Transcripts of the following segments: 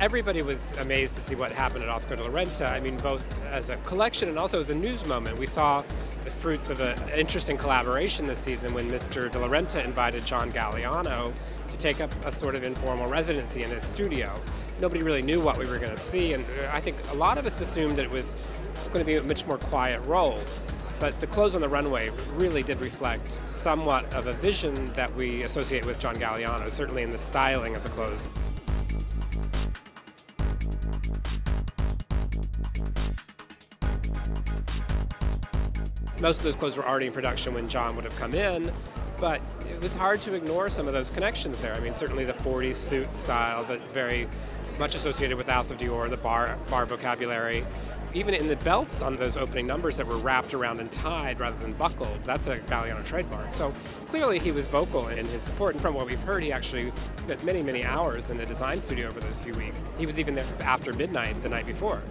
Everybody was amazed to see what happened at Oscar de la Renta. I mean, both as a collection and also as a news moment. We saw the fruits of an interesting collaboration this season when Mr. de la Renta invited John Galliano to take up a sort of informal residency in his studio. Nobody really knew what we were going to see, and I think a lot of us assumed that it was going to be a much more quiet role. But the clothes on the runway really did reflect somewhat of a vision that we associate with John Galliano, certainly in the styling of the clothes. Most of those clothes were already in production when John would have come in, but it was hard to ignore some of those connections there. I mean, certainly the 40s suit style, that very much associated with House of Dior, the bar vocabulary. Even in the belts on those opening numbers that were wrapped around and tied rather than buckled, that's a Galliano trademark. So clearly he was vocal in his support, and from what we've heard, he actually spent many, many hours in the design studio over those few weeks. He was even there after midnight the night before.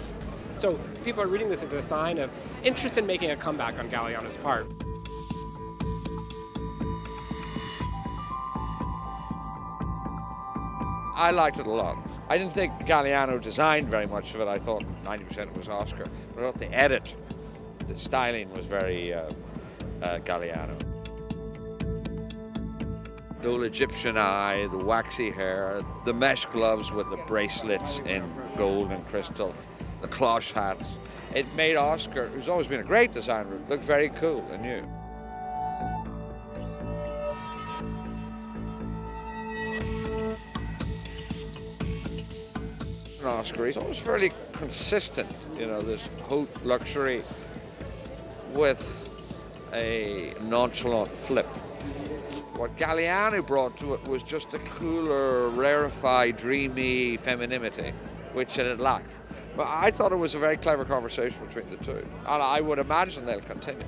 So people are reading this as a sign of interest in making a comeback on Galliano's part. I liked it a lot. I didn't think Galliano designed very much of it. I thought 90% was Oscar. But I thought the edit, the styling was very Galliano. The old Egyptian eye, the waxy hair, the mesh gloves with the bracelets in gold and crystal, the cloche hats. It made Oscar, who's always been a great designer, look very cool and new. Oscar, he's always fairly consistent, you know, this haute luxury with a nonchalant flip. What Galliano brought to it was just a cooler, rarefied, dreamy femininity, which it had lacked. But I thought it was a very clever conversation between the two, and I would imagine they'll continue.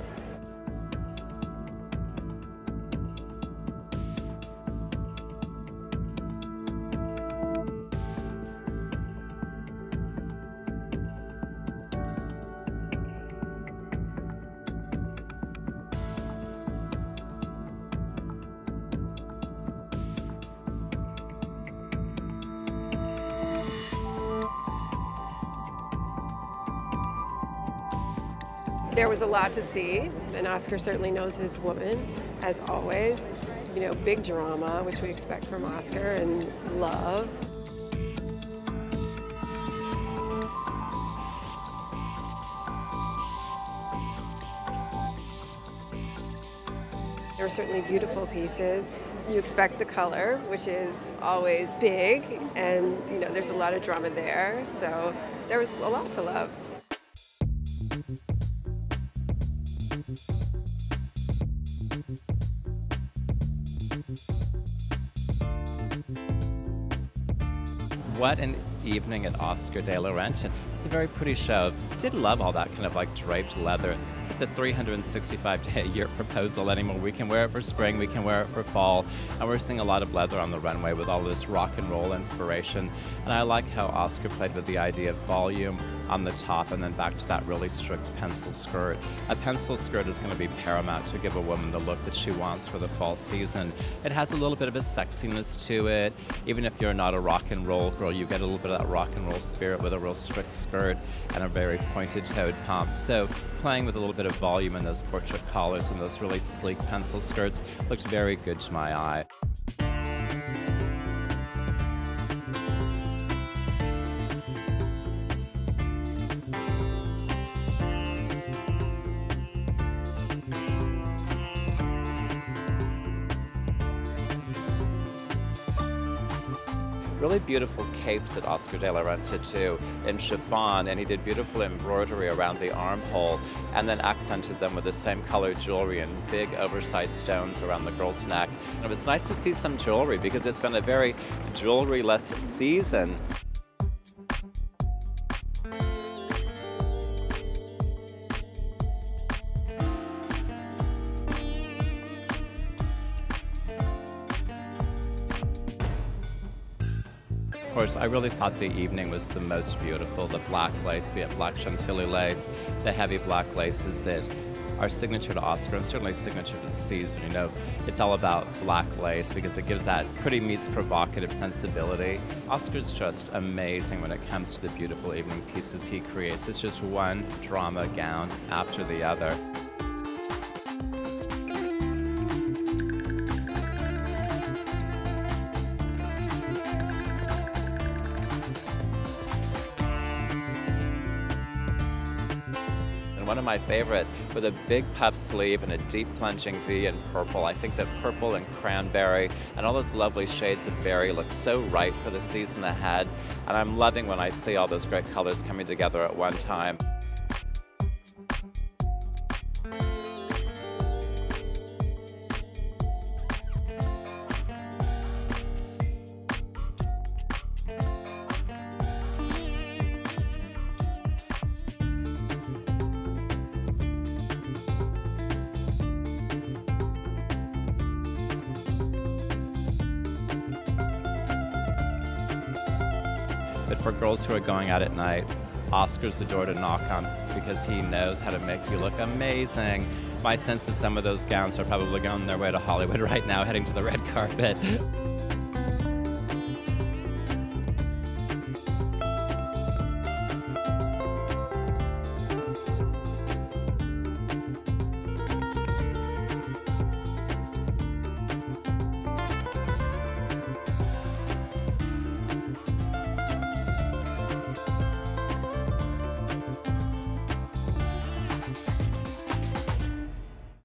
There was a lot to see, and Oscar certainly knows his woman, as always. You know, big drama, which we expect from Oscar, and love. There are certainly beautiful pieces. You expect the color, which is always big, and you know, there's a lot of drama there, so there was a lot to love. What an evening at Oscar de la Renta. It's a very pretty show. Did love all that kind of like draped leather. It's a 365-day-a-year proposal anymore. We can wear it for spring, we can wear it for fall, and we're seeing a lot of leather on the runway with all this rock and roll inspiration. And I like how Oscar played with the idea of volume on the top and then back to that really strict pencil skirt. A pencil skirt is going to be paramount to give a woman the look that she wants for the fall season. It has a little bit of a sexiness to it. Even if you're not a rock and roll girl, you get a little bit of that rock and roll spirit with a real strict skirt and a very pointed-toed pump. So playing with a little bit of volume in those portrait collars and those really sleek pencil skirts looked very good to my eye. Really beautiful capes at Oscar de la Renta too, in chiffon, and he did beautiful embroidery around the armhole and then accented them with the same colored jewelry and big oversized stones around the girl's neck. And it was nice to see some jewelry because it's been a very jewelry-less season. Of course, I really thought the evening was the most beautiful. The black lace, be it black chantilly lace, the heavy black laces that are signature to Oscar and certainly signature to the season. You know, it's all about black lace because it gives that pretty meets provocative sensibility. Oscar's just amazing when it comes to the beautiful evening pieces he creates. It's just one drama gown after the other. One of my favorite, with a big puff sleeve and a deep plunging V in purple. I think that purple and cranberry and all those lovely shades of berry look so right for the season ahead. And I'm loving when I see all those great colors coming together at one time. But for girls who are going out at night, Oscar's the door to knock on because he knows how to make you look amazing. My sense is some of those gowns are probably on their way to Hollywood right now, heading to the red carpet.